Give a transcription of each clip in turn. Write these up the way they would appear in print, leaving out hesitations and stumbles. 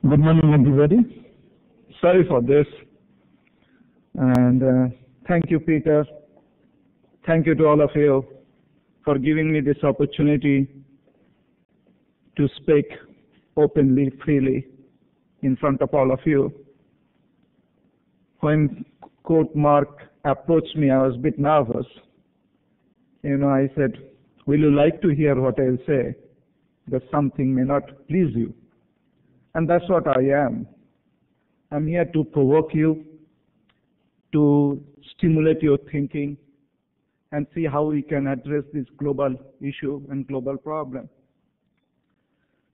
Good morning, everybody. Sorry for this. And thank you, Peter. Thank you to all of you for giving me this opportunity to speak openly, freely in front of all of you. When Court Mark approached me, I was a bit nervous. I said, will you like to hear what I'll say? Because something may not please you. And that's what I am. I'm here to provoke you, to stimulate your thinking, and see how we can address this global issue and global problem.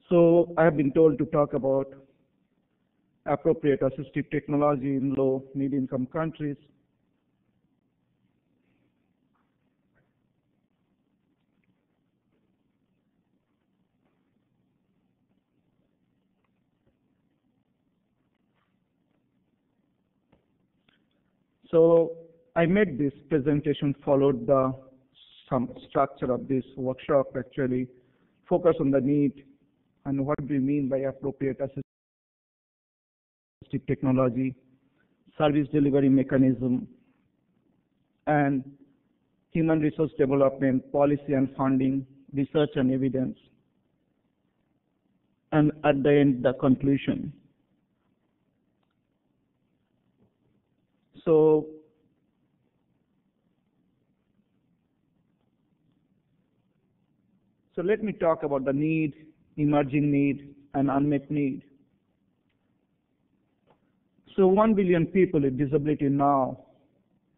So I have been told to talk about appropriate assistive technology in low, mid-income countries. So I made this presentation, followed some structure of this workshop, actually focus on the need and what we mean by appropriate assistive technology, service delivery mechanism, and human resource development, policy and funding, research and evidence, and at the end, the conclusion. So let me talk about the need, emerging need, and unmet need. So 1 billion people with disability now.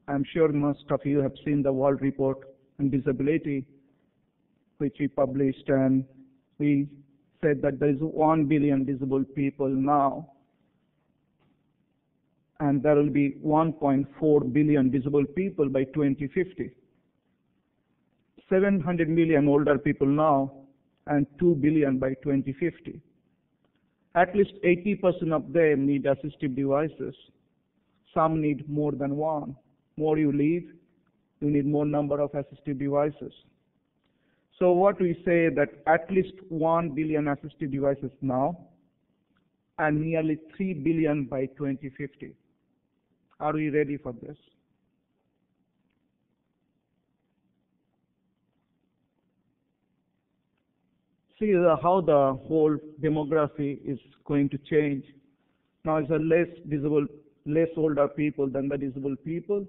I'm sure most of you have seen the World Report on Disability, which we published, and we said that there is 1 billion disabled people now, and there will be 1.4 billion disabled people by 2050. 700 million older people now, and 2 billion by 2050. At least 80% of them need assistive devices. Some need more than one. More you live, you need more number of assistive devices. So what we say that at least 1 billion assistive devices now, and nearly 3 billion by 2050. Are we ready for this? See how the whole demography is going to change. Now it's less older people than the disabled people,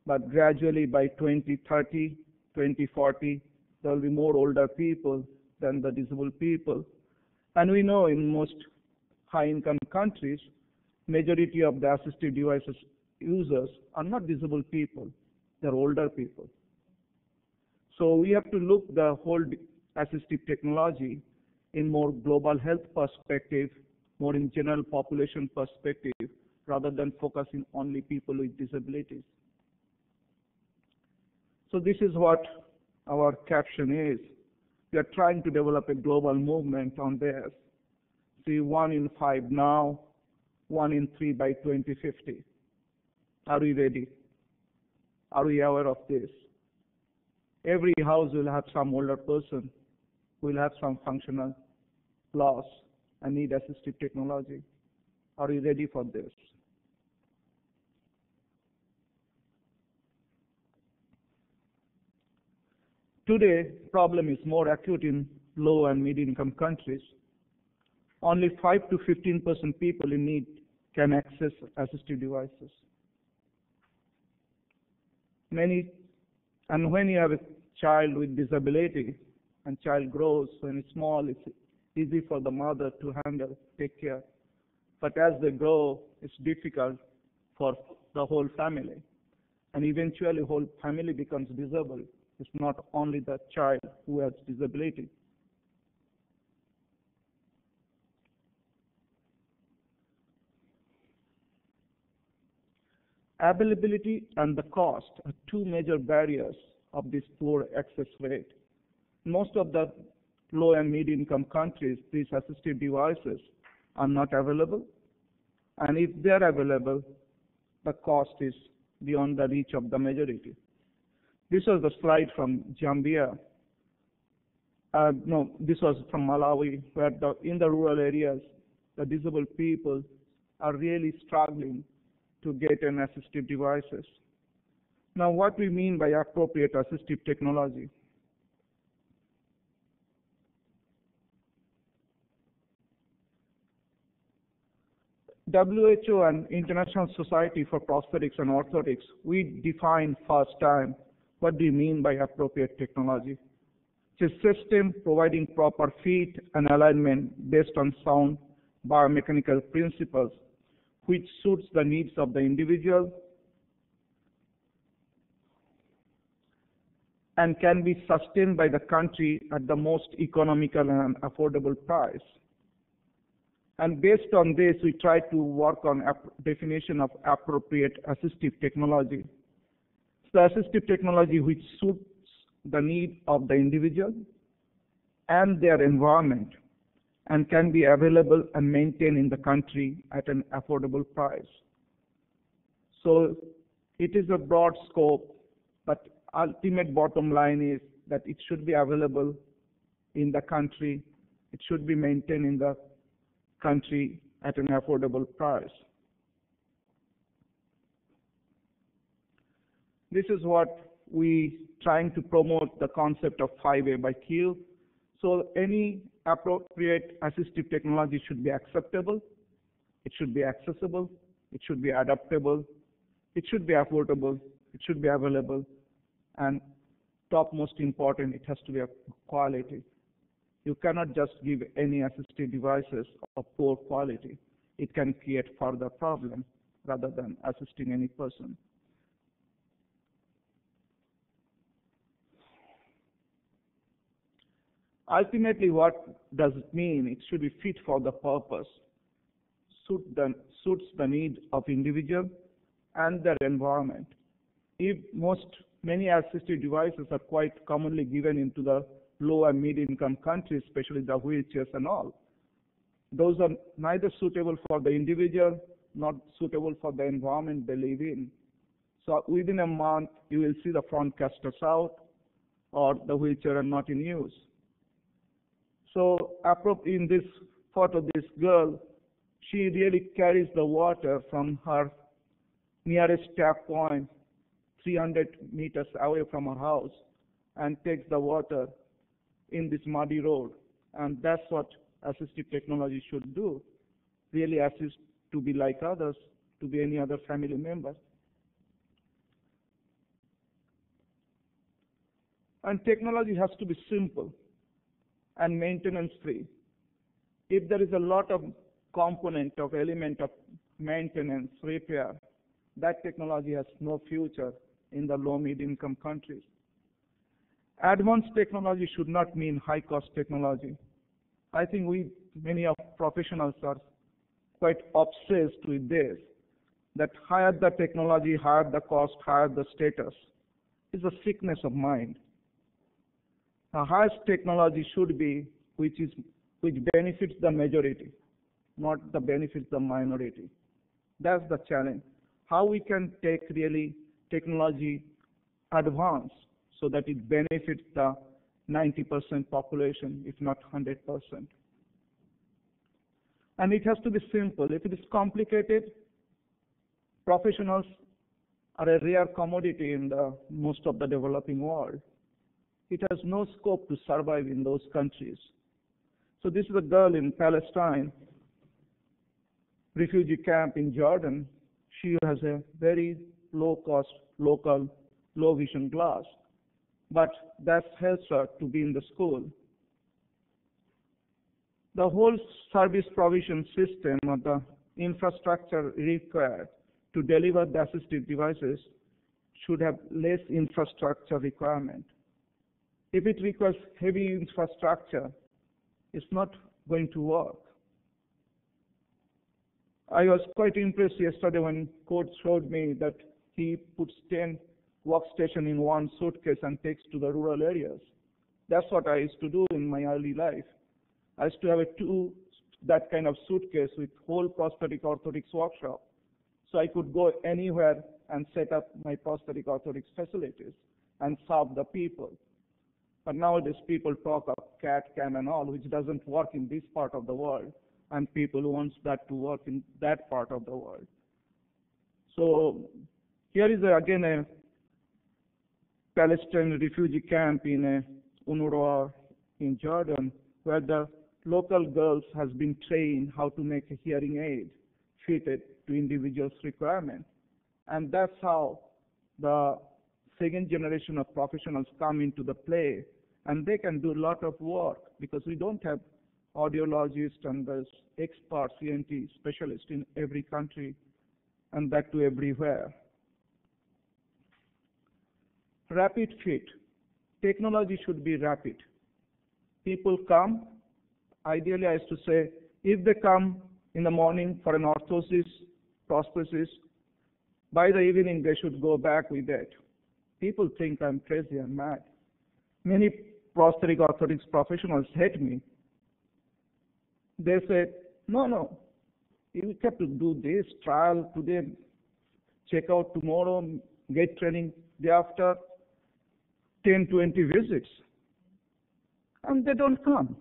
but gradually by 2030, 2040, there will be more older people than the disabled people. And we know in most high-income countries, majority of the assistive devices users are not disabled people, they're older people. So we have to look the whole assistive technology in more global health perspective, more in general population perspective, rather than focusing only people with disabilities. So this is what our caption is. We are trying to develop a global movement on this. See, 1 in 5 now, 1 in 3 by 2050. Are we ready? Are we aware of this? Every house will have some older person, will have some functional loss and need assistive technology. Are we ready for this? Today, problem is more acute in low and mid-income countries. Only 5 to 15% people in need can access assistive devices. And when you have a child with disability and child grows, when it's small, it's easy for the mother to handle, take care. But as they grow, it's difficult for the whole family. And eventually, whole family becomes disabled. It's not only the child who has disability. Availability and the cost are two major barriers of this poor access rate. Most of the low and mid-income countries, these assistive devices are not available. And if they are available, the cost is beyond the reach of the majority. This was the slide from Zambia. No, this was from Malawi, where in the rural areas, the disabled people are really struggling to get an assistive devices. Now, what we mean by appropriate assistive technology? WHO and International Society for Prosthetics and Orthotics, we define first time what do you mean by appropriate technology. It's a system providing proper fit and alignment based on sound biomechanical principles which suits the needs of the individual and can be sustained by the country at the most economical and affordable price. And based on this, we try to work on definition of appropriate assistive technology. It's the assistive technology which suits the need of the individual and their environment and can be available and maintained in the country at an affordable price. So it is a broad scope, but ultimate bottom line is that it should be available in the country, it should be maintained in the country at an affordable price. This is what we trying to promote, the concept of 5A by Q. So any appropriate assistive technology should be acceptable, it should be accessible, it should be adaptable, it should be affordable, it should be available, and top most important, it has to be of quality. You cannot just give any assistive devices of poor quality. It can create further problem rather than assisting any person. Ultimately, what does it mean? It should be fit for the purpose, suits the need of individual and their environment. If many assistive devices are quite commonly given into the low and mid-income countries, especially the wheelchairs and all. Those are neither suitable for the individual, not suitable for the environment they live in. So within a month, you will see the front casters out or the wheelchair are not in use. So in this photo, this girl, she really carries the water from her nearest tap point 300 meters away from her house and takes the water in this muddy road. And that's what assistive technology should do, really assist to be like others, to be any other family member. And technology has to be simple and maintenance free. If there is a lot of component of element of maintenance, repair, that technology has no future in the low mid-income countries. Advanced technology should not mean high-cost technology. I think many of professionals are quite obsessed with this, that higher the technology, higher the cost, higher the status. It's a sickness of mind. The highest technology should be which benefits the majority, not the benefits the minority. That's the challenge. How we can take really technology advance so that it benefits the 90% population, if not 100%. And it has to be simple. If it is complicated, professionals are a rare commodity in most of the developing world. It has no scope to survive in those countries. So this is a girl in Palestine, refugee camp in Jordan. She has a very low-cost, local, low-vision glass, but that helps her to be in the school. The whole service provision system or the infrastructure required to deliver the assistive devices should have less infrastructure requirement. If it requires heavy infrastructure, it's not going to work. I was quite impressed yesterday when Coach showed me that he puts 10 workstations in one suitcase and takes to the rural areas. That's what I used to do in my early life. I used to have that kind of suitcase with whole prosthetic orthotics workshop. So I could go anywhere and set up my prosthetic orthotics facilities and serve the people. But nowadays people talk of CAD, CAM and all, which doesn't work in this part of the world. and people who wants that to work in that part of the world. So here is again a Palestinian refugee camp in UNRWA in Jordan, where the local girls has been trained how to make a hearing aid fitted to individuals' requirements. And that's how the second generation of professionals come into the play, and they can do a lot of work because we don't have audiologists and there's experts, ENT specialists in every country, and that to everywhere. Rapid fit. Technology should be rapid. People come, ideally I used to say, if they come in the morning for an orthosis, prosthesis, by the evening they should go back with it. People think I'm crazy, I'm mad. Many prosthetic orthotics professionals hate me. They say, no, you have to do this trial today, check out tomorrow, get training day after, 10, 20 visits. And they don't come.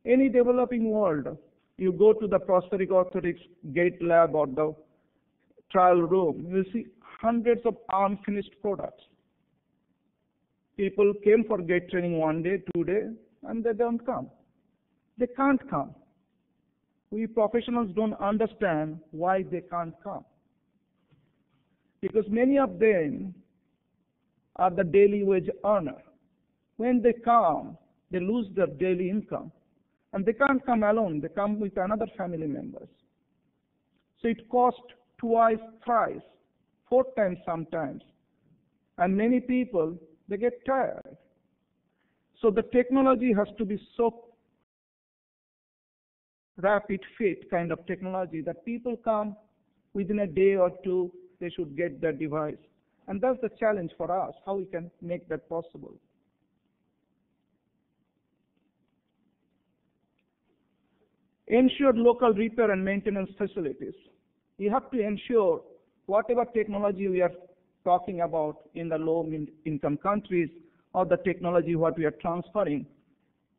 Any developing world, you go to the prosthetic orthotics gait lab or the trial room, you will see hundreds of unfinished products. People came for gait training 1 day, 2 days, and they don't come. They can't come. We professionals don't understand why they can't come. Because many of them are the daily wage earner. When they come, they lose their daily income. And they can't come alone. They come with another family members. So it costs twice, thrice, 4 times sometimes. And many people, they get tired. So the technology has to be so rapid fit kind of technology that people come within a day or two, they should get their device. And that's the challenge for us, how we can make that possible. Ensure local repair and maintenance facilities. You have to ensure whatever technology we are talking about in the low-income countries or the technology what we are transferring,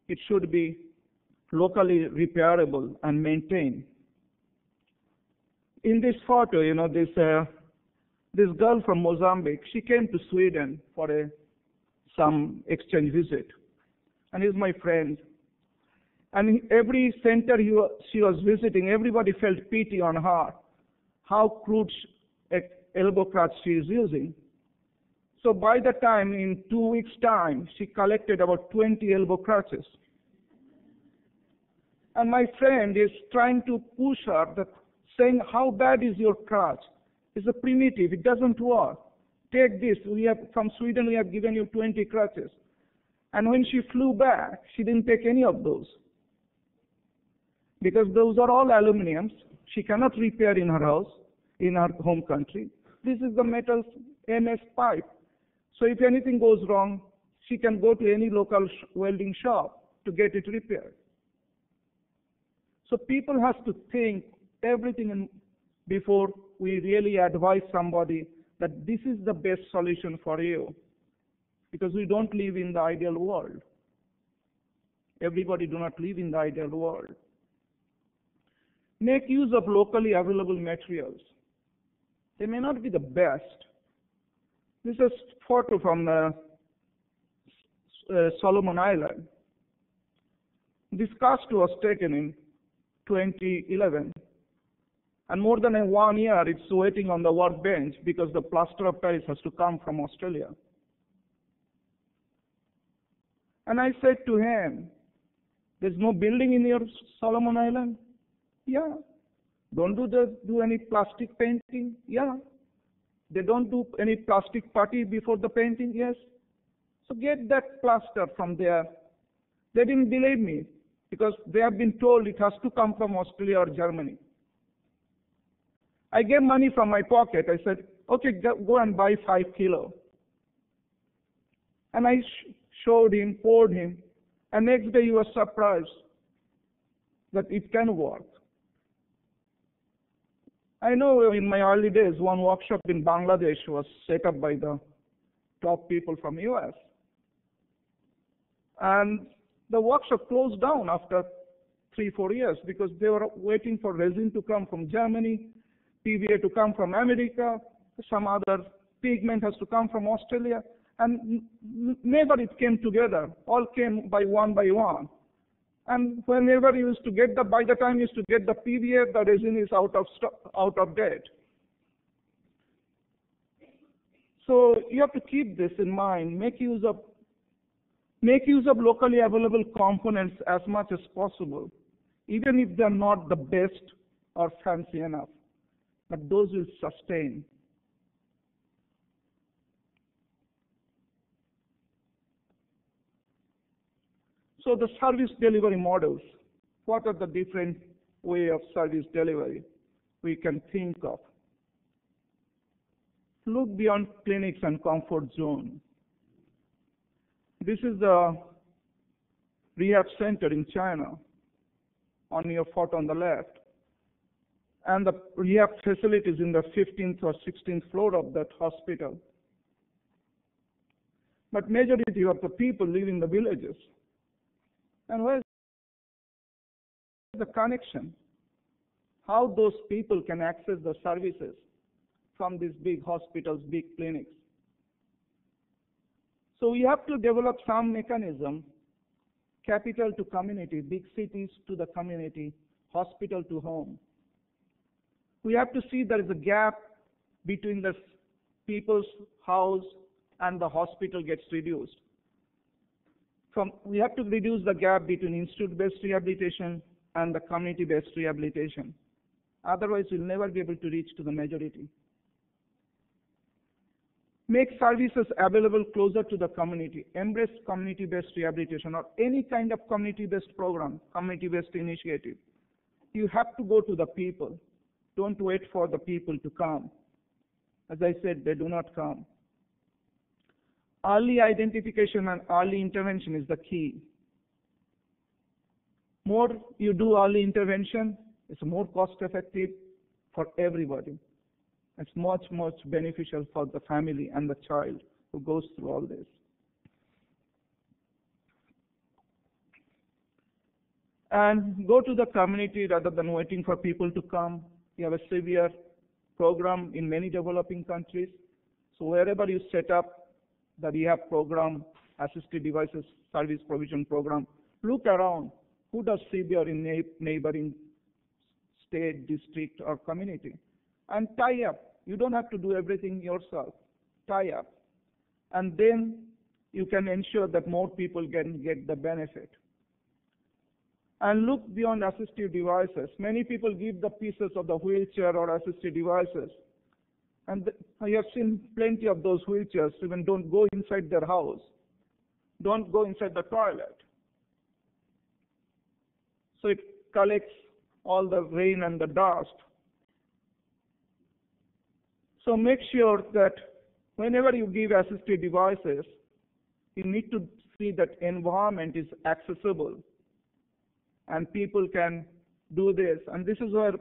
it should be locally repairable and maintained. In this photo, this girl from Mozambique, she came to Sweden for some exchange visit, and he's my friend. And every center she was visiting, everybody felt pity on her, how crude elbow crutch she is using. So by the time, in 2 weeks' time, she collected about 20 elbow crutches. And my friend is trying to push her, saying, how bad is your crutch? It's a primitive, it doesn't work. Take this, from Sweden we have given you 20 crutches. And when she flew back, she didn't take any of those. Because those are all aluminiums. She cannot repair in her house, in her home country. This is the metal MS pipe. So if anything goes wrong, she can go to any local welding shop to get it repaired. So people have to think everything before we really advise somebody that this is the best solution for you. Because we don't live in the ideal world. Everybody do not live in the ideal world. Make use of locally available materials. They may not be the best. This is a photo from Solomon Island. This cast was taken in 2011. And more than 1 year, it's waiting on the workbench because the plaster of Paris has to come from Australia. And I said to him, there's no building in your Solomon Island? Yeah. Don't do any plastic painting? Yeah. They don't do any plastic putty before the painting? Yes. So get that plaster from there. They didn't believe me because they have been told it has to come from Australia or Germany. I gave money from my pocket. I said, okay, go and buy 5 kilos. And I showed him, poured him, and next day he was surprised that it can work. I know in my early days, one workshop in Bangladesh was set up by the top people from US. And the workshop closed down after 3-4 years because they were waiting for resin to come from Germany, PVA to come from America, some other pigment has to come from Australia, and never it came together. All came by one. And whenever you used to get by the time you used to get the PVA, the resin is out of date. So you have to keep this in mind. Make use of locally available components as much as possible, even if they're not the best or fancy enough. But those will sustain. So the service delivery models, what are the different way of service delivery we can think of? Look beyond clinics and comfort zone. This is the rehab center in China on your photo on the left. And the rehab facilities in the 15th or 16th floor of that hospital. But majority of the people live in the villages. And where's the connection? How those people can access the services from these big hospitals, big clinics? So we have to develop some mechanism, capital to community, big cities to the community, hospital to home. We have to see there is a gap between the people's house and the hospital gets reduced. We have to reduce the gap between institute-based rehabilitation and the community-based rehabilitation. Otherwise, we'll never be able to reach to the majority. Make services available closer to the community. Embrace community-based rehabilitation or any kind of community-based program, community-based initiative. You have to go to the people. Don't wait for the people to come. As I said, they do not come. Early identification and early intervention is the key. More you do early intervention, it's more cost effective for everybody. It's much beneficial for the family and the child who goes through all this. And go to the community rather than waiting for people to come. You have a severe program in many developing countries. So wherever you set up the rehab program, assisted devices service provision program, look around. Who does severe in neighboring state, district, or community? And tie up. You don't have to do everything yourself. Tie up. And then you can ensure that more people can get the benefit. And look beyond assistive devices. Many people give the pieces of the wheelchair or assistive devices. And I have seen plenty of those wheelchairs even don't go inside their house. Don't go inside the toilet. So it collects all the rain and the dust. So make sure that whenever you give assistive devices, you need to see that environment is accessible and people can do this. And this is where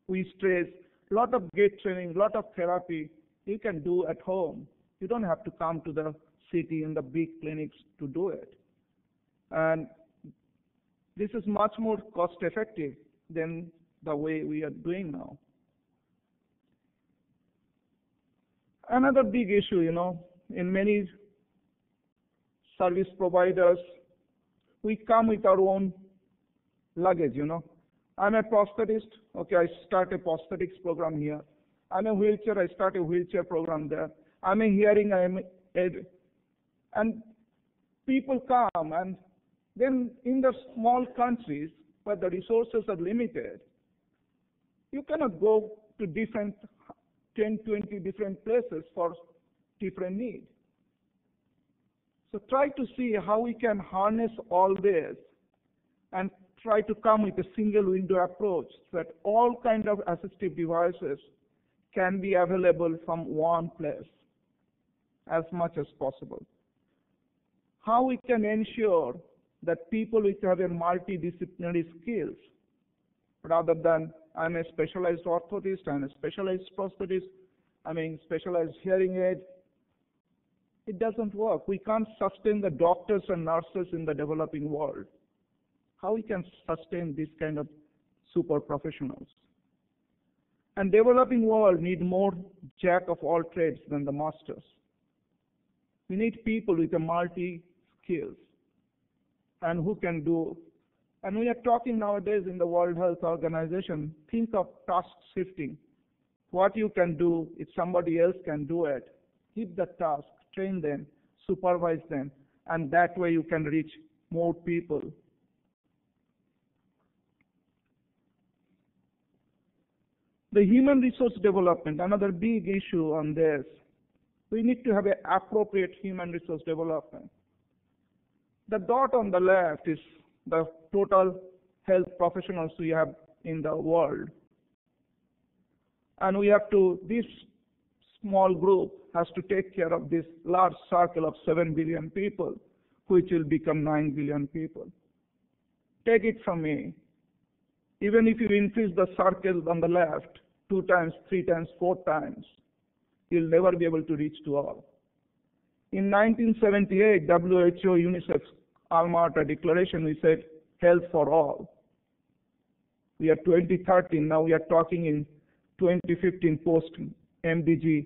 we stress a lot of gait training, a lot of therapy you can do at home. You don't have to come to the city in the big clinics to do it. And this is much more cost effective than the way we are doing now. Another big issue, in many service providers, we come with our own luggage, I'm a prosthetist, okay, I start a prosthetics program here. I'm a wheelchair, I start a wheelchair program there. I'm a hearing, and people come, and then in the small countries where the resources are limited, you cannot go to 10, 20 different places for different needs. So try to see how we can harness all this and try to come with a single window approach so that all kinds of assistive devices can be available from one place as much as possible. How we can ensure that people which have a multidisciplinary skills, rather than I'm a specialized orthotist, I'm a specialized prosthetist, I'm a specialized hearing aid, it doesn't work. We can't sustain the doctors and nurses in the developing world. how we can sustain this kind of super professionals. And developing world need more jack of all trades than the masters. We need people with a multi skills and who can do. And we are talking nowadays in the World Health Organization, think of task shifting. What you can do if somebody else can do it. Give the task, train them, supervise them, and that way you can reach more people. The human resource development, another big issue on this. We need to have an appropriate human resource development. The dot on the left is the total health professionals we have in the world. And we have to, this small group has to take care of this large circle of 7 billion people, which will become 9 billion people. Take it from me. Even if you increase the circle on the left 2 times, 3 times, 4 times, you'll never be able to reach to all. In 1978, WHO UNICEF's Alma Ata Declaration, we said health for all. We are 2013, now we are talking in 2015 post-MDG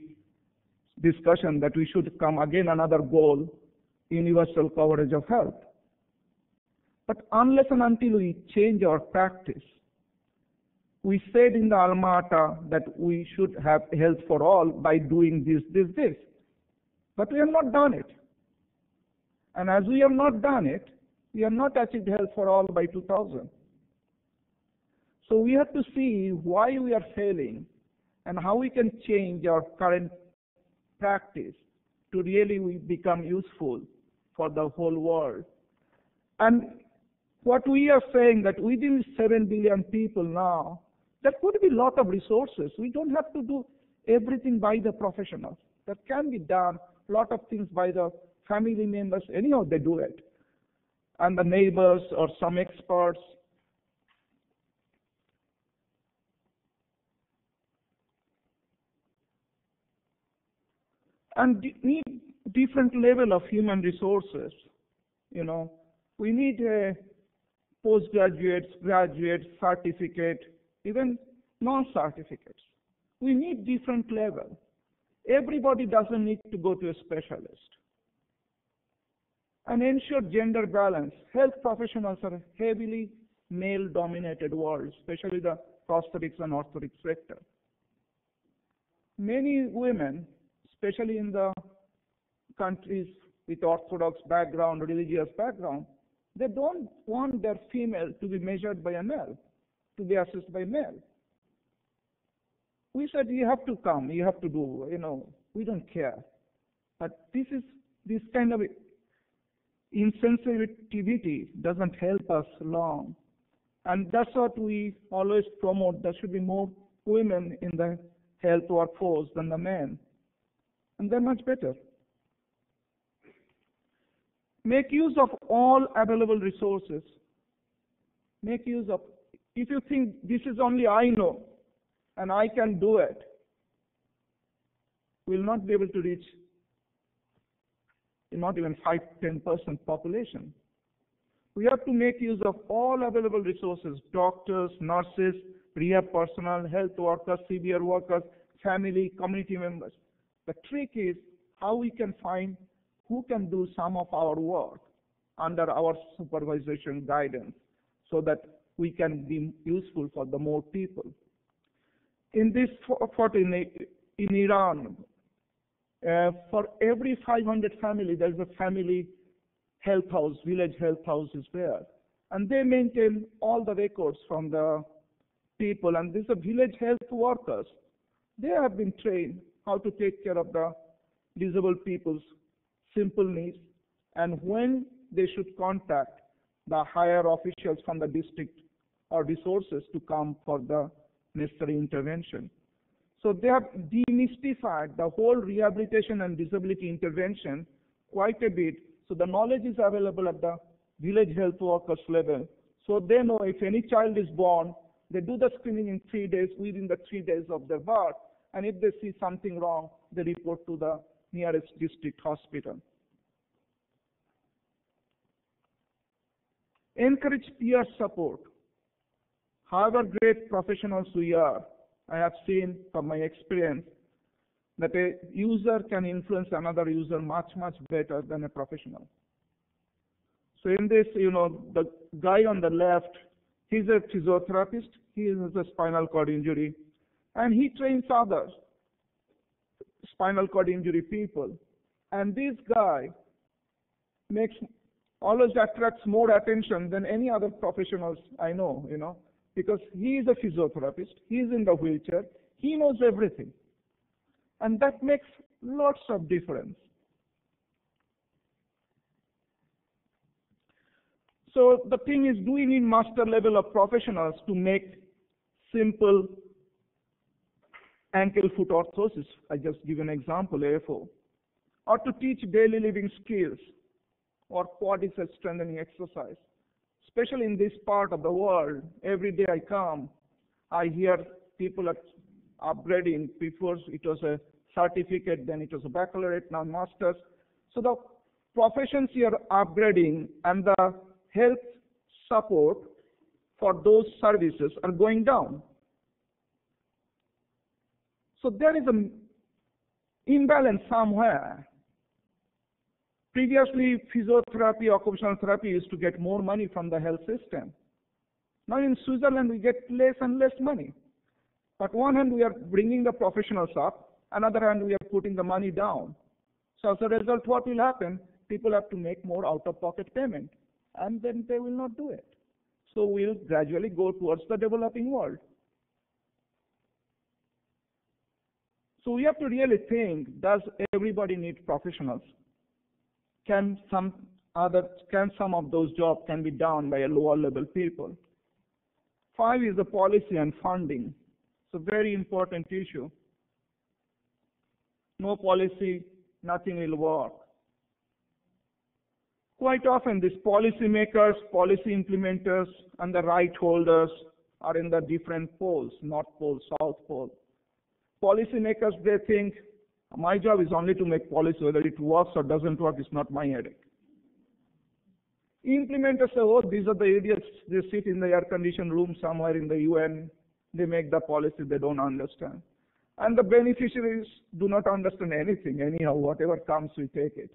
discussion that we should come again another goal, universal coverage of health. But unless and until we change our practice, we said in the Alma Ata that we should have health for all by doing this. But we have not done it. And as we have not done it, we have not achieved health for all by 2000. So we have to see why we are failing and how we can change our current practice to really become useful for the whole world. And what we are saying that within 7 billion people now, there could be a lot of resources. We don't have to do everything by the professionals. That can be done, a lot of things by the family members, anyhow they do it. And the neighbors or some experts. And need different level of human resources. You know, we need postgraduates, graduates, certificate, even non-certificates. We need different level. Everybody doesn't need to go to a specialist. And ensure gender balance. Health professionals are a heavily male-dominated world, especially the prosthetics and orthotics sector. Many women, especially in the countries with orthodox background, religious background, they don't want their female to be measured by a male, to be assessed by male. We said, you have to come, you have to do, we don't care. But this kind of insensitivity doesn't help us long. And that's what we always promote. There should be more women in the health workforce than the men. And they're much better. Make use of all available resources. Make use of, if you think this is only I know and I can do it, we'll not be able to reach not even 5-10% population. We have to make use of all available resources, doctors, nurses, rehab personnel, health workers, severe workers, family, community members. The trick is how we can find who can do some of our work under our supervision guidance so that we can be useful for the more people. In this in Iran, for every 500 family, there's a family health house, village health house is there. And they maintain all the records from the people. And these are village health workers. They have been trained how to take care of the disabled people's simple needs and when they should contact the higher officials from the district or resources to come for the necessary intervention. So they have demystified the whole rehabilitation and disability intervention quite a bit. So the knowledge is available at the village health workers level. So they know if any child is born, they do the screening in 3 days, within the 3 days of their birth. And if they see something wrong, they report to the nearest district hospital. Encourage peer support. However great professionals we are, I have seen from my experience that a user can influence another user much, much better than a professional. So in this, the guy on the left, he's a physiotherapist, he has a spinal cord injury, and he trains others, spinal cord injury people. And this guy always attracts more attention than any other professionals I know, because he is a physiotherapist, he is in the wheelchair, he knows everything. And that makes lots of difference. So the thing is, do we need master level of professionals to make simple ankle foot orthosis? I just give an example, AFO. Or to teach daily living skills or quadriceps strengthening exercise. Especially in this part of the world, every day I come, I hear people are upgrading. Before it was a certificate, then it was a baccalaureate, now master's. So the professions here are upgrading, and the health support for those services are going down. So there is an imbalance somewhere. Previously, physiotherapy, occupational therapy used to get more money from the health system. Now in Switzerland, we get less and less money. But one hand, we are bringing the professionals up. Another hand, we are putting the money down. So as a result, what will happen? People have to make more out-of-pocket payment, and then they will not do it. So we'll gradually go towards the developing world. So we have to really think, does everybody need professionals? Can some of those jobs can be done by a lower level people? 5 is the policy and funding. It's a very important issue. No policy, nothing will work. Quite often, these policy makers, policy implementers, and the right holders are in the different poles, North Pole, South Pole. Policy makers, they think, my job is only to make policy. Whether it works or doesn't work is not my headache. Implementers say, oh, these are the idiots. They sit in the air-conditioned room somewhere in the UN. They make the policy they don't understand. And the beneficiaries do not understand anything. Anyhow, whatever comes, we take it.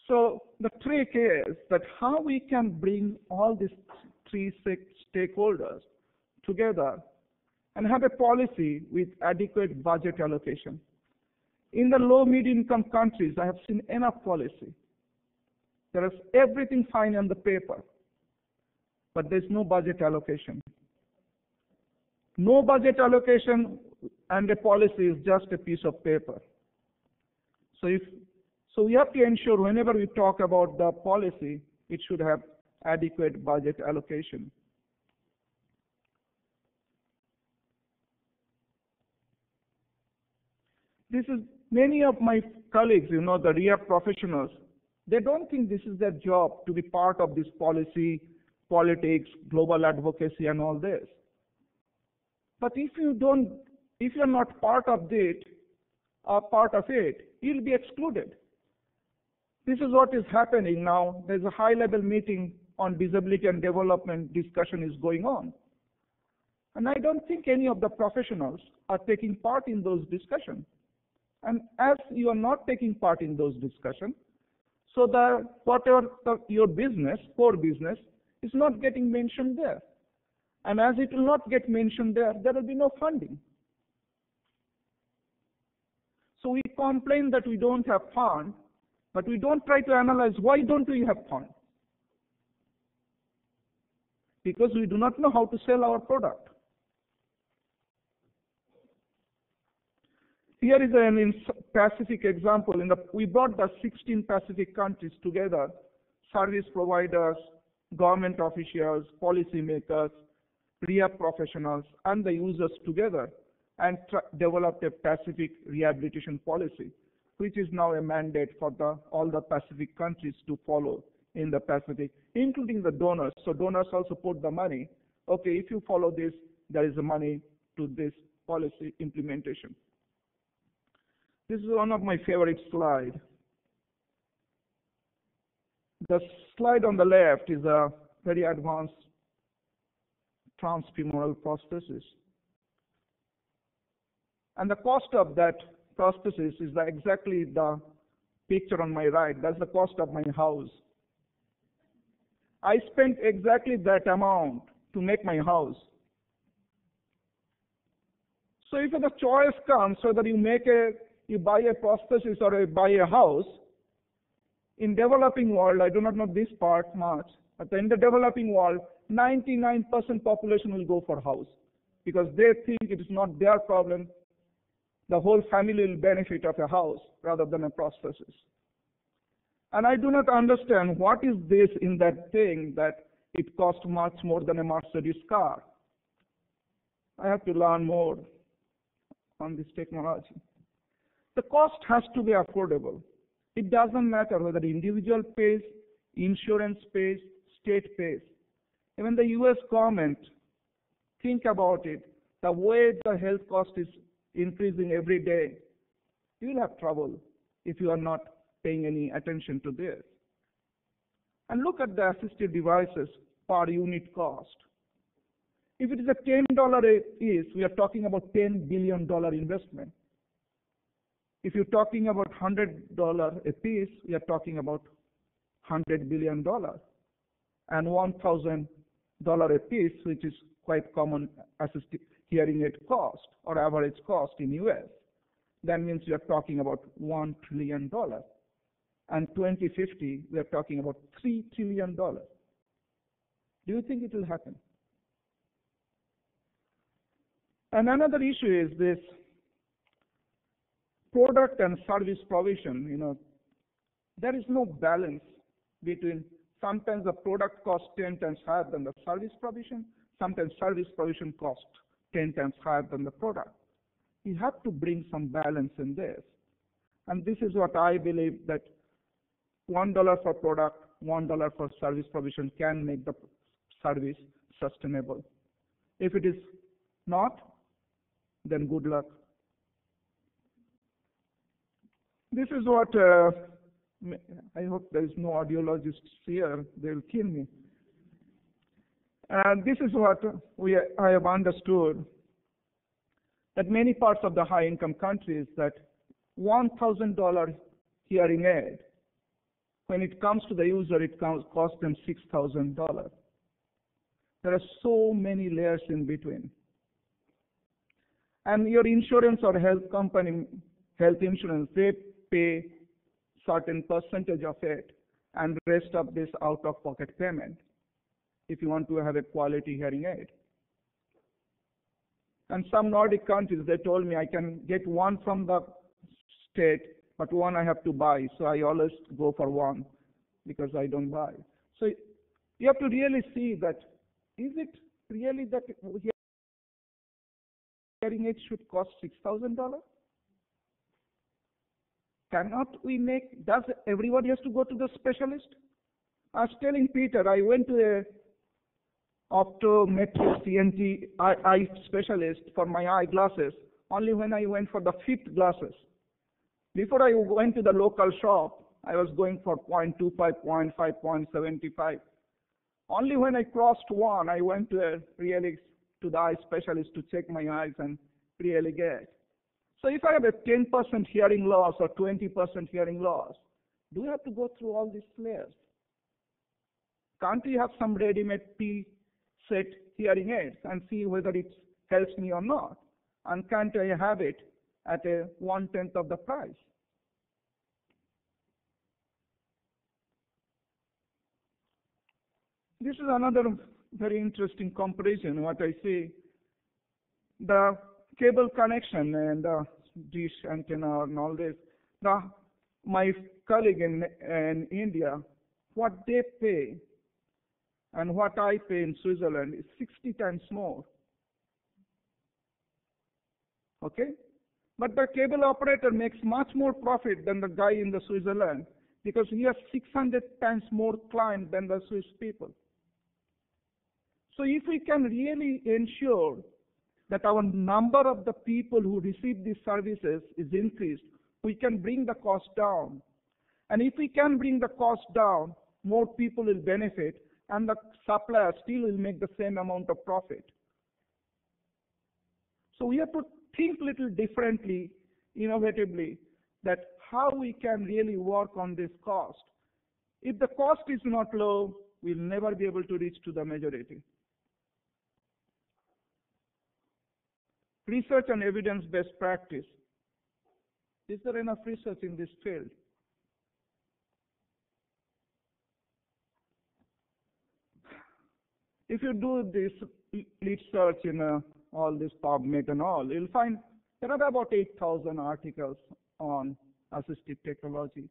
So the trick is that how we can bring all these 3 stakeholders together and have a policy with adequate budget allocation. In the low mid-income countries, I have seen enough policy. There is everything fine on the paper, but there's no budget allocation. No budget allocation and a policy is just a piece of paper. So we have to ensure whenever we talk about the policy, it should have adequate budget allocation. This is many of my colleagues, the rehab professionals, they don't think this is their job to be part of this policy, politics, global advocacy, and all this. But if you're not part of it, you'll be excluded. This is what is happening now. There's a high-level meeting on disability and development discussion is going on. And I don't think any of the professionals are taking part in those discussions. And as you are not taking part in those discussions, so your business, core business, is not getting mentioned there. And as it will not get mentioned there, there will be no funding. So we complain that we don't have fund, but we don't try to analyze why don't we have fund. Because we do not know how to sell our product. Here is an Pacific example. We brought the 16 Pacific countries together, service providers, government officials, policymakers, rehab professionals, and the users together, and developed a Pacific rehabilitation policy, which is now a mandate for all the Pacific countries to follow in the Pacific, including the donors. So donors also put the money. Okay, if you follow this, there is the money to this policy implementation. This is one of my favorite slides. The slide on the left is a very advanced transfemoral prosthesis. And the cost of that prosthesis is exactly the picture on my right. That's the cost of my house. I spent exactly that amount to make my house. So if the choice comes whether you buy a prosthesis or you buy a house, in developing world, I do not know this part much, but in the developing world, 99% population will go for house because they think it is not their problem. The whole family will benefit of a house rather than a prosthesis. And I do not understand what is this in that thing that it costs much more than a Mercedes car. I have to learn more on this technology. The cost has to be affordable. It doesn't matter whether the individual pays, insurance pays, state pays. Even the US government, think about it, the way the health cost is increasing every day, you will have trouble if you are not paying any attention to this. And look at the assistive devices per unit cost. If it is a $10 piece, we are talking about $10 billion investment. If you're talking about $100 a piece, we are talking about $100 billion. And $1,000 a piece, which is quite common assistive hearing aid cost or average cost in US. That means we are talking about $1 trillion. And 2050, we are talking about $3 trillion. Do you think it will happen? And another issue is this product and service provision. There is no balance between sometimes the product costs 10 times higher than the service provision, sometimes service provision costs 10 times higher than the product. You have to bring some balance in this. And this is what I believe, that $1 for product, $1 for service provision can make the service sustainable. If it is not, then good luck. This is what, I hope there is no audiologists here, they will kill me. And this is what I have understood, that many parts of the high-income countries, that $1,000 hearing aid, when it comes to the user, it costs them $6,000. There are so many layers in between. And your insurance or health company, health insurance, they pay certain percentage of it and rest of this out-of-pocket payment if you want to have a quality hearing aid. And some Nordic countries, they told me I can get one from the state, but one I have to buy. So I always go for one because I don't buy. So you have to really see that, is it really that hearing aid should cost $6,000? Cannot we make, does everybody has to go to the specialist? I was telling Peter, I went to a optometrist, ENT eye specialist for my eyeglasses only when I went for the fifth glasses. Before I went to the local shop, I was going for 0.25, 0.5, 0.75. Only when I crossed one, I went to the eye specialist to check my eyes and really get. So if I have a 10% hearing loss or 20% hearing loss, do we have to go through all these layers? Can't we have some ready-made P-set hearing aids and see whether it helps me or not? And can't I have it at a 1/10 of the price? This is another very interesting comparison, what I see. The cable connection and the dish antenna and all this. Now, my colleague in India, what they pay and what I pay in Switzerland is 60 times more. Okay? But the cable operator makes much more profit than the guy in the Switzerland because he has 600 times more clients than the Swiss people. So if we can really ensure that our number of the people who receive these services is increased, we can bring the cost down. And if we can bring the cost down, more people will benefit, and the supplier still will make the same amount of profit. So we have to think little differently, innovatively, that how we can really work on this cost. If the cost is not low, we'll never be able to reach to the majority. Research and evidence-based practice. Is there enough research in this field? If you do this research in all this PubMed and all, you'll find there are about 8,000 articles on assistive technology.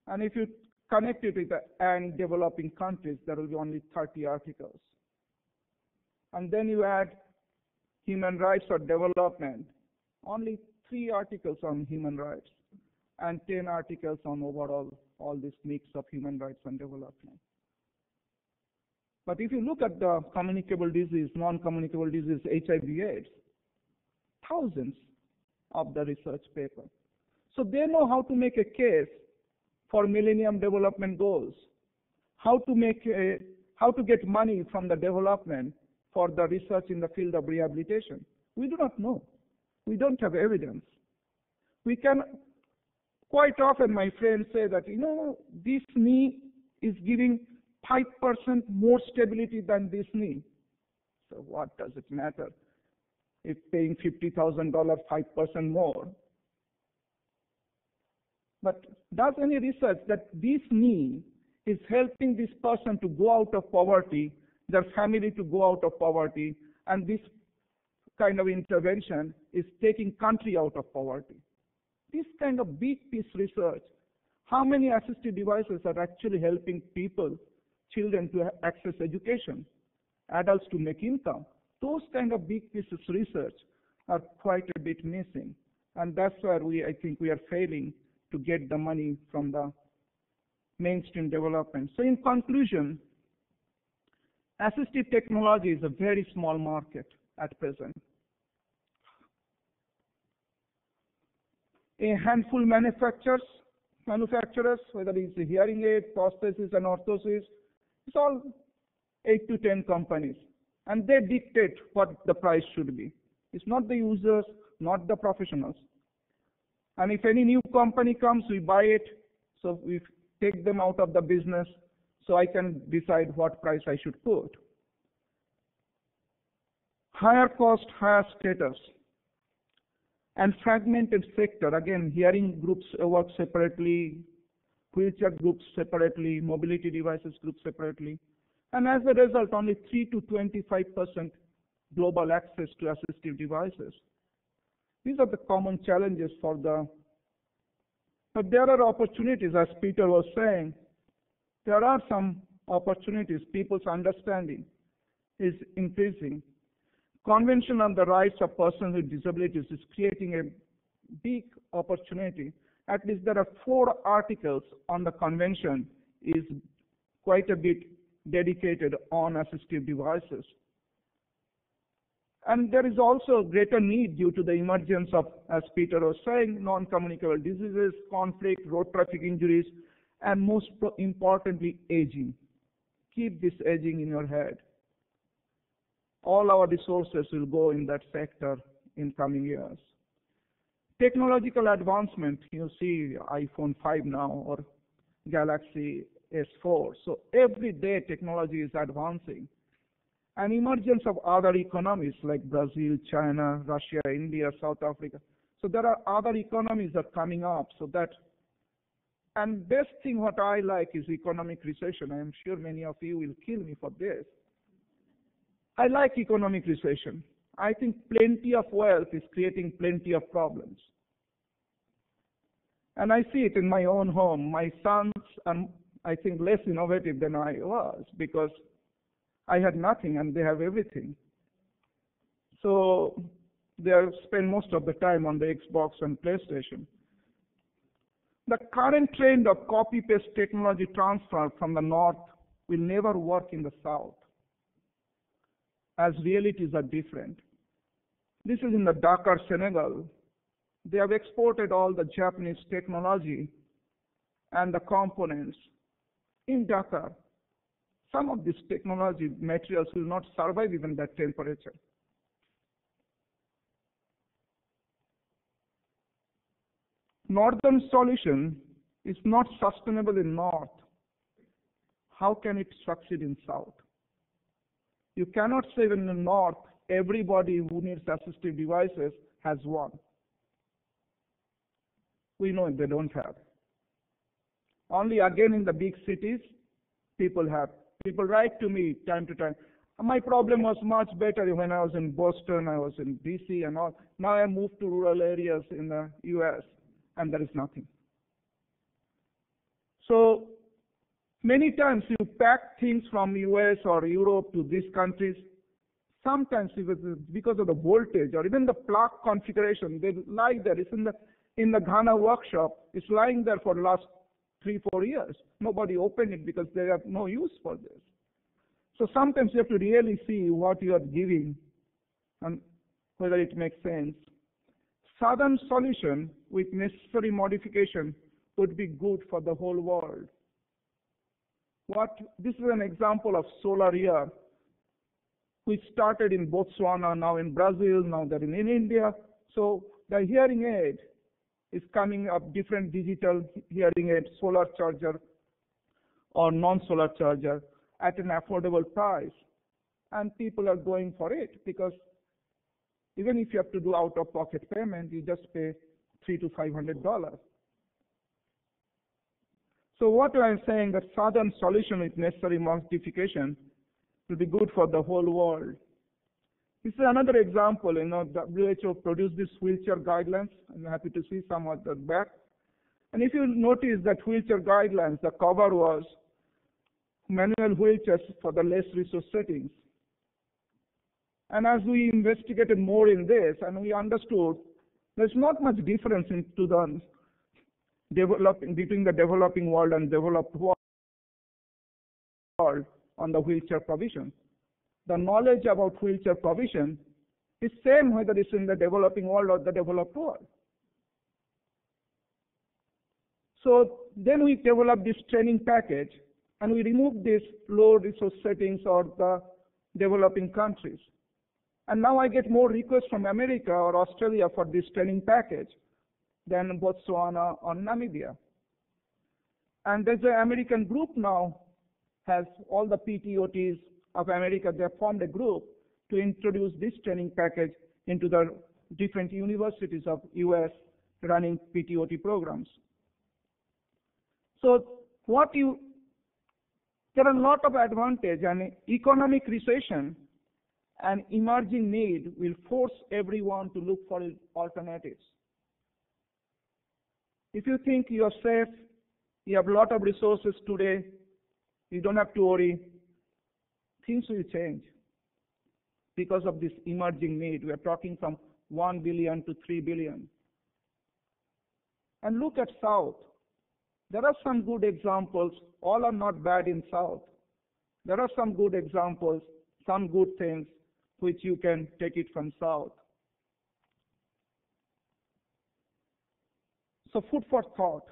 And if you connect it with and developing countries, there will be only 30 articles. And then you add human rights or development, only 3 articles on human rights, and 10 articles on overall all this mix of human rights and development. But if you look at the communicable disease, non-communicable disease, HIV/AIDS, thousands of the research papers. So they know how to make a case for Millennium Development Goals, how to get money from the development for the research in the field of rehabilitation. We do not know. We don't have evidence. We can, quite often my friends say that, this knee is giving 5% more stability than this knee. So what does it matter if paying $50,000, 5% more? But does any research that this knee is helping this person to go out of poverty, their family to go out of poverty, and this kind of intervention is taking country out of poverty? This kind of big piece research, how many assistive devices are actually helping people, children to access education, adults to make income? Those kind of big pieces research are quite a bit missing. And that's where I think we are failing to get the money from the mainstream development. So in conclusion, assistive technology is a very small market at present. A handful manufacturers, whether it's a hearing aid, prosthesis, and orthosis, it's all 8 to 10 companies. And they dictate what the price should be. It's not the users, not the professionals. And if any new company comes, we buy it, so we take them out of the business, so I can decide what price I should put. Higher cost, higher status. And fragmented sector. Again, hearing groups work separately, wheelchair groups separately, mobility devices groups separately. And as a result, only 3 to 25% global access to assistive devices. These are the common challenges but there are opportunities, as Peter was saying. There are some opportunities. People's understanding is increasing. Convention on the Rights of Persons with Disabilities is creating a big opportunity. At least there are 4 articles on the convention, is quite a bit dedicated on assistive devices. And there is also a greater need due to the emergence of, as Peter was saying, non-communicable diseases, conflict, road traffic injuries, and most importantly, aging. Keep this aging in your head. All our resources will go in that sector in coming years. Technological advancement, you see iPhone 5 now or Galaxy S4. So every day technology is advancing. And emergence of other economies like Brazil, China, Russia, India, South Africa. So there are other economies that are coming up. And best thing what I like is economic recession. I am sure many of you will kill me for this. I like economic recession. I think plenty of wealth is creating plenty of problems. And I see it in my own home. My sons are, I think, less innovative than I was because I had nothing and they have everything. So they spend most of the time on the Xbox and PlayStation. The current trend of copy-paste technology transfer from the North will never work in the South, as realities are different. This is in the Dakar, Senegal. They have exported all the Japanese technology and the components in Dakar. some of these technology materials will not survive even that temperature. Northern solution is not sustainable in North. How can it succeed in South? You cannot say in the North, everybody who needs assistive devices has one. We know they don't have. Only again in the big cities, people have. People write to me time to time. My problem was much better when I was in Boston, I was in DC and all. Now I moved to rural areas in the US and there is nothing. So many times you pack things from US or Europe to these countries. Sometimes because of the voltage or even the plug configuration, they lie there. It's in the Ghana workshop. It's lying there for the last 3-4 years. Nobody opened it because they have no use for this. So sometimes you have to really see what you are giving and whether it makes sense. Southern solution with necessary modification would be good for the whole world. This is an example of solar year, which started in Botswana, now in Brazil, now they're in India. So the hearing aid is coming up, different digital hearing aid, solar charger or non-solar charger at an affordable price. And people are going for it because even if you have to do out-of-pocket payment, you just pay $300 to $500. So what I'm saying, that Southern solution with necessary modification will be good for the whole world. This is another example. WHO produced these wheelchair guidelines. I'm happy to see some at the back. And if you notice that wheelchair guidelines, the cover was manual wheelchairs for the less resource settings. And as we investigated more in this, and we understood there's not much difference between the developing world and developed world on the wheelchair provision. The knowledge about wheelchair provision is same whether it's in the developing world or the developed world. So then we developed this training package and we removed these low resource settings or the developing countries. And now I get more requests from America or Australia for this training package than Botswana or Namibia. And there's an American group now, has all the PTOTs of America. They have formed a group to introduce this training package into the different universities of US running PTOT programs. So there are a lot of advantage, and economic recession and emerging need will force everyone to look for alternatives. If you think you are safe, you have a lot of resources today, you don't have to worry, things will change because of this emerging need. We are talking from 1 billion to 3 billion. And look at South. There are some good examples. All are not bad in South. There are some good examples, some good things which you can take it from South. So food for thought.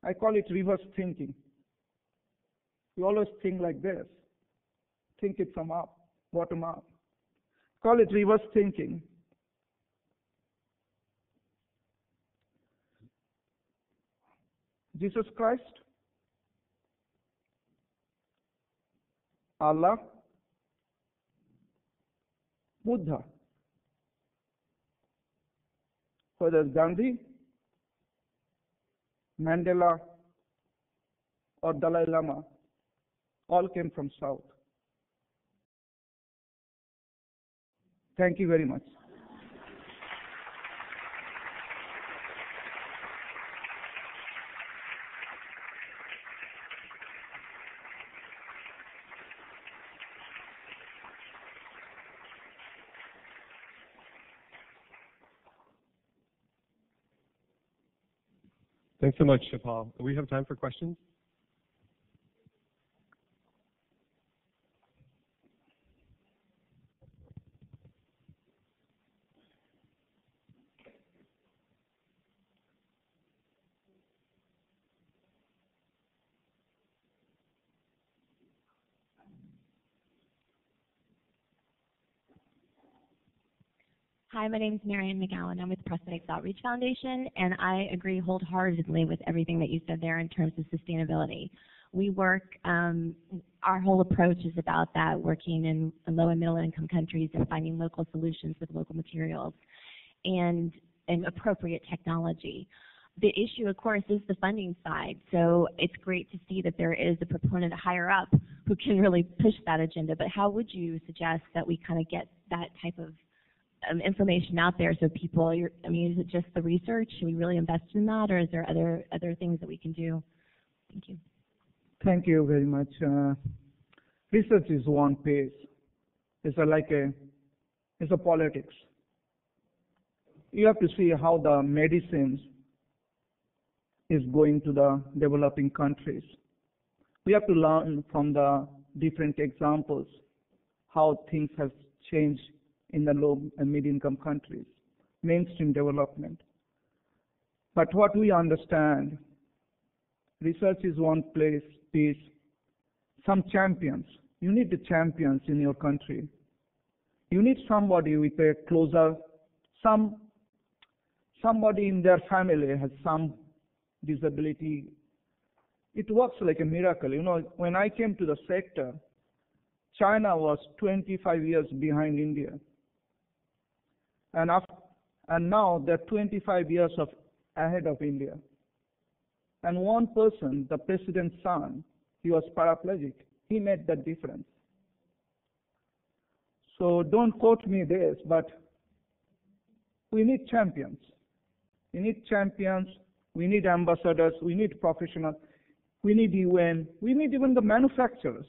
I call it reverse thinking. We always think like this. Think it from up, bottom up. Call it reverse thinking. Jesus Christ, Allah, Buddha, whether it's Gandhi, Mandela, or Dalai Lama, all came from South. Thank you very much. Thanks so much, Paul. We have time for questions. Hi, my name is Marianne McGowan. I'm with Prosthetics Outreach Foundation, and I agree wholeheartedly with everything that you said there in terms of sustainability. We work, our whole approach is about that, working in low and middle income countries and finding local solutions with local materials and appropriate technology. The issue, of course, is the funding side. So it's great to see that there is a proponent higher up who can really push that agenda. But how would you suggest that we kind of get that type of information out there so people, I mean, is it just the research? Should we really invest in that, or is there other things that we can do? Thank you. Thank you very much. Research is one piece. It's a politics. You have to see how the medicines is going to the developing countries. We have to learn from the different examples how things have changed in the low and mid-income countries, mainstream development. But what we understand, research is one piece. Some champions. You need the champions in your country. You need somebody with a closer, somebody in their family has some disability. It works like a miracle. You know, when I came to the sector, China was 25 years behind India. And now they're 25 years ahead of India. And one person, the president's son, he was paraplegic. He made that difference. So don't quote me this, but we need champions. We need champions. We need ambassadors. We need professionals. We need UN. We need even the manufacturers.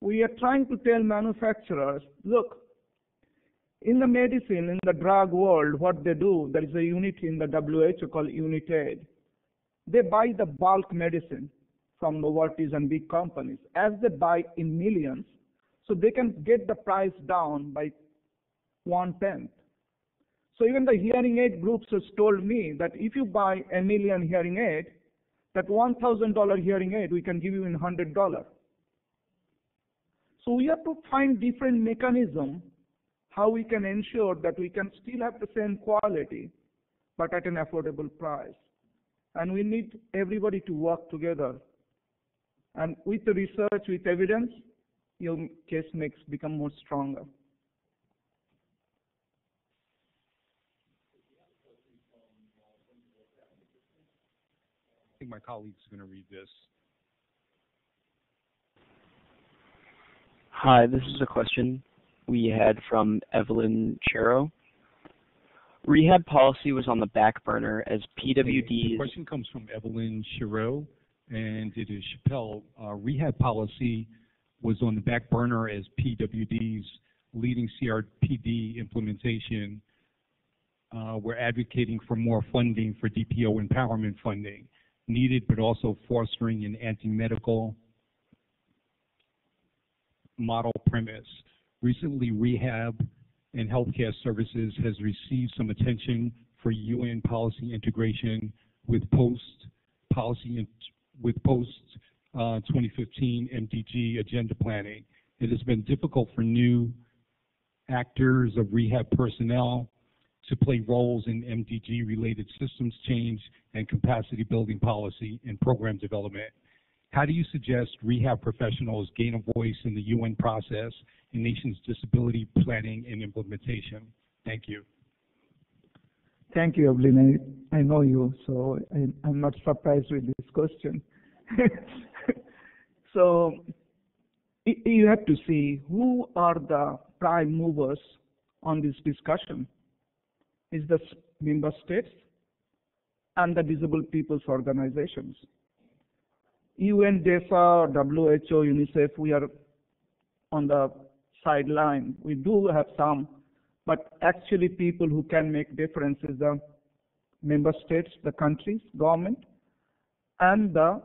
We are trying to tell manufacturers, look, in the medicine, in the drug world, what they do, there is a unit in the WHO called UNITAID. They buy the bulk medicine from Novartis and big companies. As they buy in millions, so they can get the price down by 1/10. So even the hearing aid groups has told me that if you buy a million hearing aid, that $1,000 hearing aid we can give you in $100. So we have to find different mechanism how we can ensure that we can still have the same quality, but at an affordable price. And we need everybody to work together. And with the research, with evidence, your case become more stronger. I think my colleague's going to read this. Hi, this is a question we had from Evelyn Chero. Rehab policy was on the back burner as PWDs. The question comes from Evelyn Chero, and it is Chappelle. Rehab policy was on the back burner as PWD's leading CRPD implementation. We're advocating for more funding for DPO empowerment funding, needed but also fostering an anti-medical model premise. Recently, rehab and healthcare services has received some attention for UN policy integration with post-2015 MDG agenda planning. It has been difficult for new actors of rehab personnel to play roles in MDG-related systems change and capacity building policy and program development. How do you suggest rehab professionals gain a voice in the UN process in nations' disability planning and implementation? Thank you. Thank you, Evelyn. I know you, so I'm not surprised with this question. So you have to see who are the prime movers on this discussion. It's the member states and the disabled people's organizations. UN, DESA, WHO, UNICEF, we are on the sideline. We do have some, but actually people who can make difference is the member states, the countries, government, and the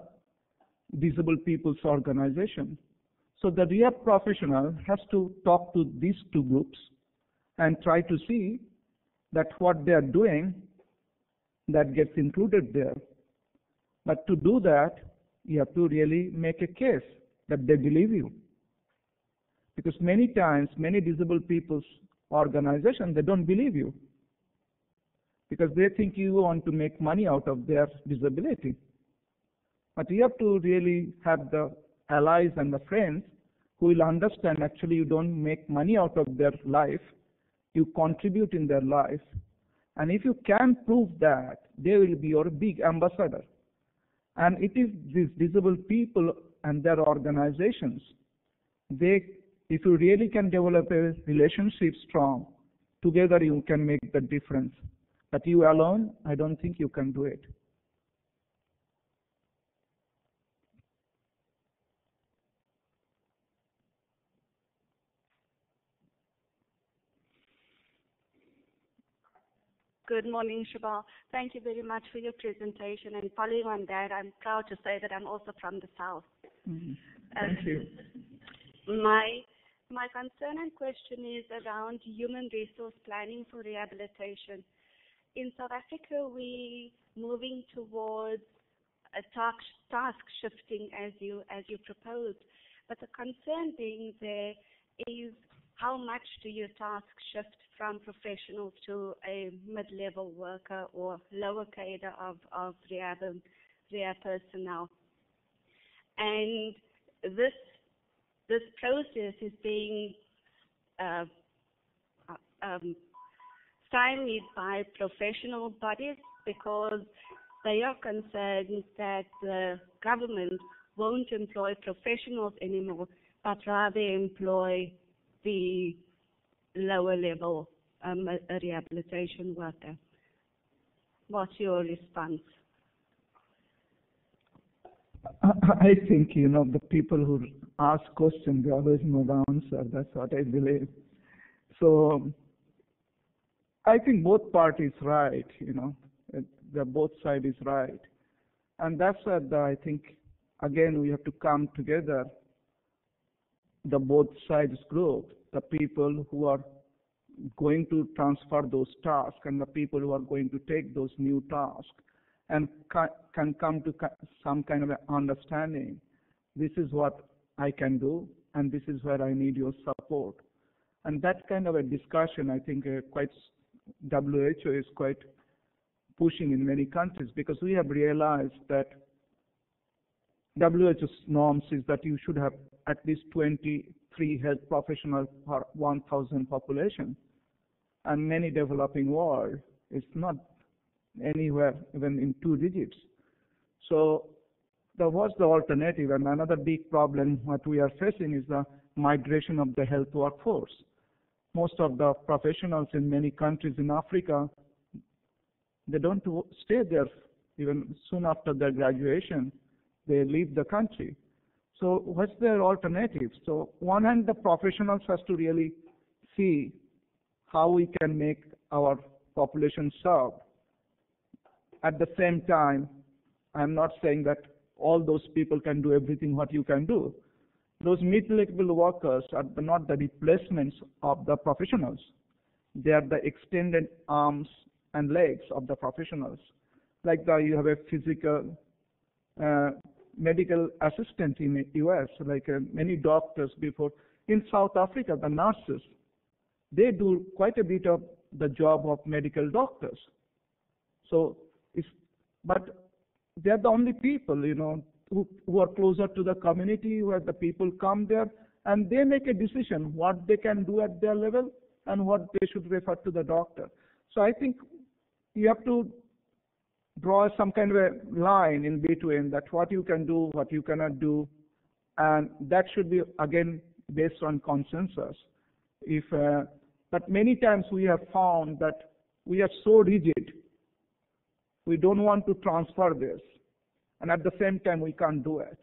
disabled people's organization. So the rehab professional has to talk to these two groups and try to see that what they are doing, that gets included there. But to do that, you have to really make a case that they believe you. Because many times, many disabled people's organizations, they don't believe you because they think you want to make money out of their disability. But you have to really have the allies and the friends who will understand actually you don't make money out of their life, you contribute in their life. And if you can prove that, they will be your big ambassador. And it is these disabled people and their organizations, if you really can develop a relationship strong, together you can make the difference. But you alone, I don't think you can do it. Good morning, Shabal. Thank you very much for your presentation. And following on that, I'm proud to say that I'm also from the South. Thank you. My concern and question is around human resource planning for rehabilitation. In South Africa, we're moving towards a task shifting as you proposed. But the concern being there is how much do you task shift from professionals to a mid-level worker or lower cadre of rehab personnel? And this process is being stymied by professional bodies because they are concerned that the government won't employ professionals anymore, but rather employ the lower level rehabilitation worker. What's your response? I think, the people who ask questions, they always know the answer. That's what I believe. So I think both parties right, the both side is right. And that's what I think, again, we have to come together, the both sides group, the people who are going to transfer those tasks and the people who are going to take those new tasks and can come to some kind of an understanding. This is what I can do and this is where I need your support. And that kind of a discussion, I think, WHO is quite pushing in many countries because we have realized that WHO's norms is that you should have at least 23 health professionals per 1,000 population. And many developing world, it's not anywhere even in 2 digits. So what's the alternative? And another big problem what we are facing is the migration of the health workforce. Most of the professionals in many countries in Africa, they don't stay there even soon after their graduation. They leave the country. So what's their alternative? So one hand, the professionals has to really see how we can make our population serve. At the same time, I'm not saying that all those people can do everything what you can do. Those mid-level workers are not the replacements of the professionals. They are the extended arms and legs of the professionals. Like you have a physical medical assistant in the US, like many doctors before. In South Africa, the nurses, they do quite a bit of the job of medical doctors. So, but they're the only people, who are closer to the community, where the people come there, and they make a decision what they can do at their level and what they should refer to the doctor. So I think you have to draw some kind of a line in between that what you can do, what you cannot do, and that should be, again, based on consensus. But many times we have found that we are so rigid, we don't want to transfer this, and at the same time we can't do it.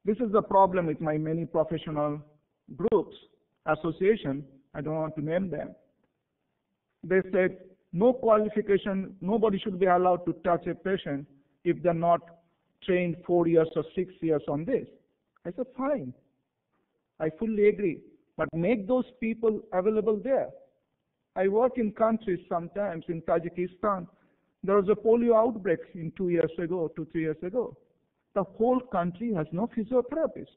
This is the problem with my many professional groups, association, I don't want to name them. They said, no qualification, nobody should be allowed to touch a patient if they're not trained 4 years or 6 years on this. I said, fine, I fully agree, but make those people available there. I work in countries sometimes, in Tajikistan, there was a polio outbreak 2 years ago, 2-3 years ago. The whole country has no physiotherapist.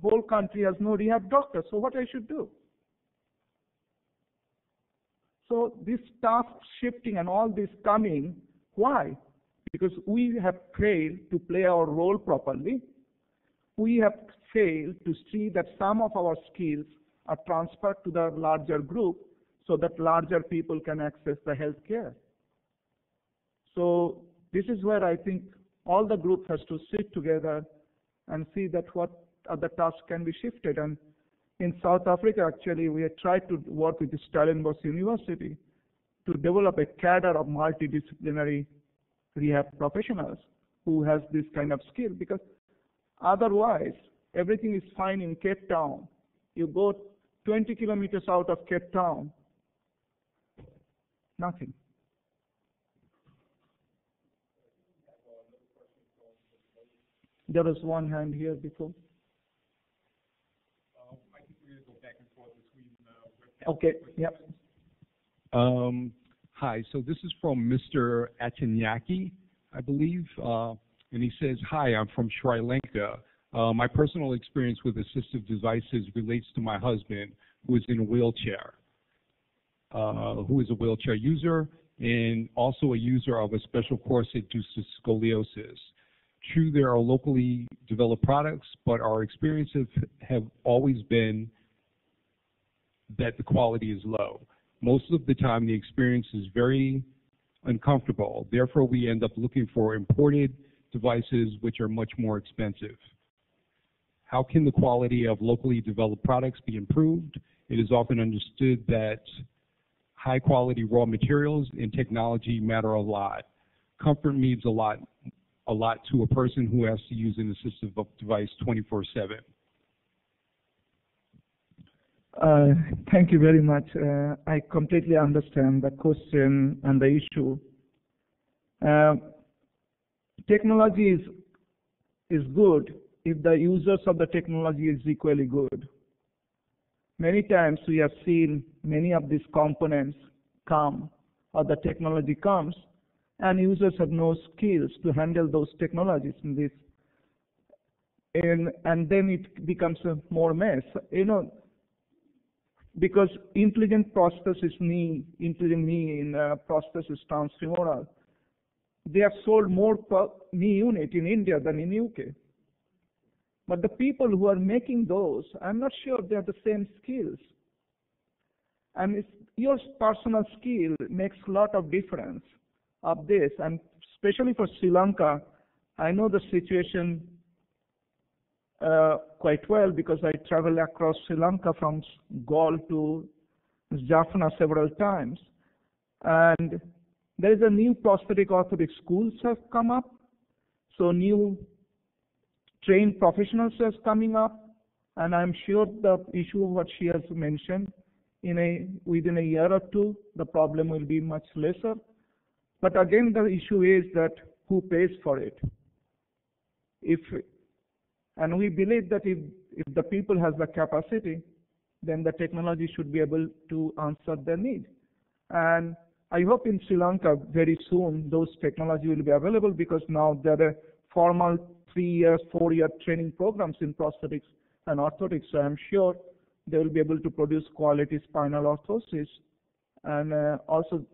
whole country has no rehab doctors, so what I should do? So this task shifting and all this coming, why? Because we have failed to play our role properly. We have failed to see that some of our skills are transferred to the larger group so that larger people can access the health care. So this is where I think all the group has to sit together and see that what other tasks can be shifted. And in South Africa, actually, we have tried to work with the Stellenbosch University to develop a cadre of multidisciplinary rehab professionals who has this kind of skill, because otherwise everything is fine in Cape Town. You go 20 kilometers out of Cape Town, nothing. There was one hand here before. I think we're going to go back and forth between Okay, yep. Hi, so this is from Mr. Atanyaki, I believe, and he says, hi, I'm from Sri Lanka. My personal experience with assistive devices relates to my husband, who is in a wheelchair, who is a wheelchair user and also a user of a special corset due to scoliosis. True, there are locally developed products, but our experiences have always been that the quality is low. Most of the time, the experience is very uncomfortable. Therefore, we end up looking for imported devices which are much more expensive. How can the quality of locally developed products be improved? It is often understood that high-quality raw materials and technology matter a lot. Comfort means a lot to a person who has to use an assistive device 24/7. Thank you very much. I completely understand the question and the issue. Technology is good if the users of the technology is equally good. Many times we have seen many of these components come, or the technology comes, and users have no skills to handle those technologies and then it becomes a more mess. Because intelligent prosthesis knee in prosthesis transfemoral, they have sold more per knee unit in India than in UK. But the people who are making those, I'm not sure they have the same skills. And your personal skill makes a lot of difference of this. And especially for Sri Lanka, I know the situation quite well because I traveled across Sri Lanka from Galle to Jaffna several times. And there is a new prosthetic orthotic schools have come up. So new trained professionals are coming up. And I'm sure the issue what she has mentioned, within a year or two, the problem will be much lesser. But again, the issue is that who pays for it? And we believe that if the people has the capacity, then the technology should be able to answer their need. And I hope in Sri Lanka very soon those technology will be available, because now there are formal 3-year, 4-year training programs in prosthetics and orthotics. So I'm sure they will be able to produce quality spinal orthosis. And also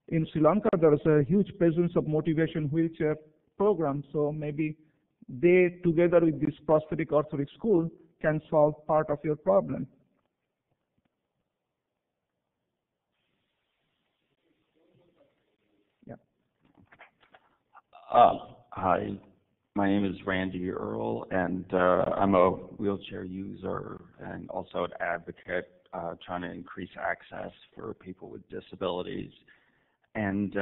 in Sri Lanka there is a huge presence of motivation wheelchair programs. So maybe they, together with this prosthetic orthotic school, can solve part of your problem. Yeah. Hi, my name is Randy Earl, and I'm a wheelchair user and also an advocate trying to increase access for people with disabilities. And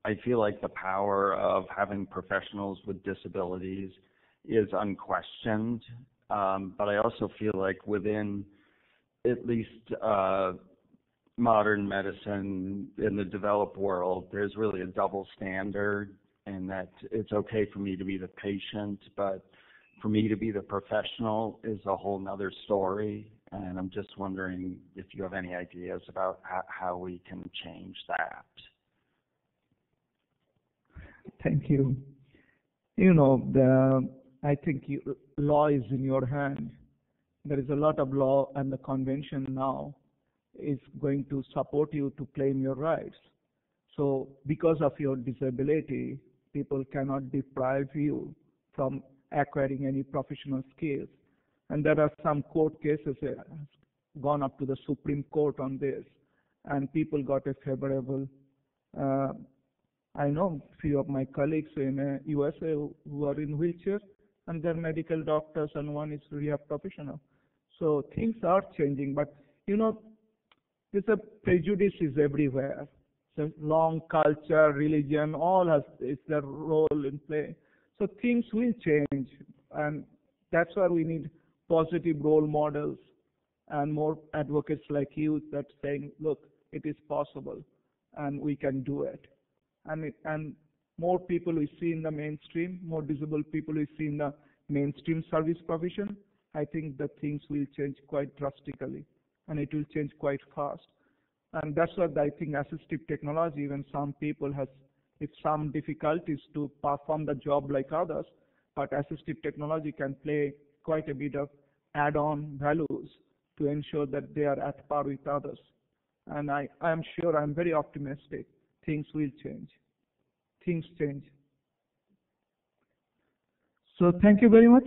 I feel like the power of having professionals with disabilities is unquestioned, but I also feel like within at least modern medicine in the developed world, there's really a double standard, and that it's okay for me to be the patient, but for me to be the professional is a whole nother story. And I'm just wondering if you have any ideas about how we can change that. Thank you. I think law is in your hand. There is a lot of law, and the convention now is going to support you to claim your rights. So because of your disability, people cannot deprive you from acquiring any professional skills. And there are some court cases that have gone up to the Supreme Court on this, and people got a favorable. I know a few of my colleagues in USA who are in wheelchair, and they're medical doctors, and one is rehab professional. So things are changing, but there's a prejudice everywhere. So long culture, religion, all has their role in play. So things will change, and that's why we need positive role models and more advocates like you that saying, look, it is possible, and we can do it. And more people we see in the mainstream, more disabled people we see in the mainstream service provision, I think that things will change quite drastically, and it will change quite fast. And that's what I think assistive technology, when some people have some difficulties to perform the job like others, but assistive technology can play quite a bit of add-on values to ensure that they are at par with others. And I am sure, I'm very optimistic, things will change. Things change. So thank you very much.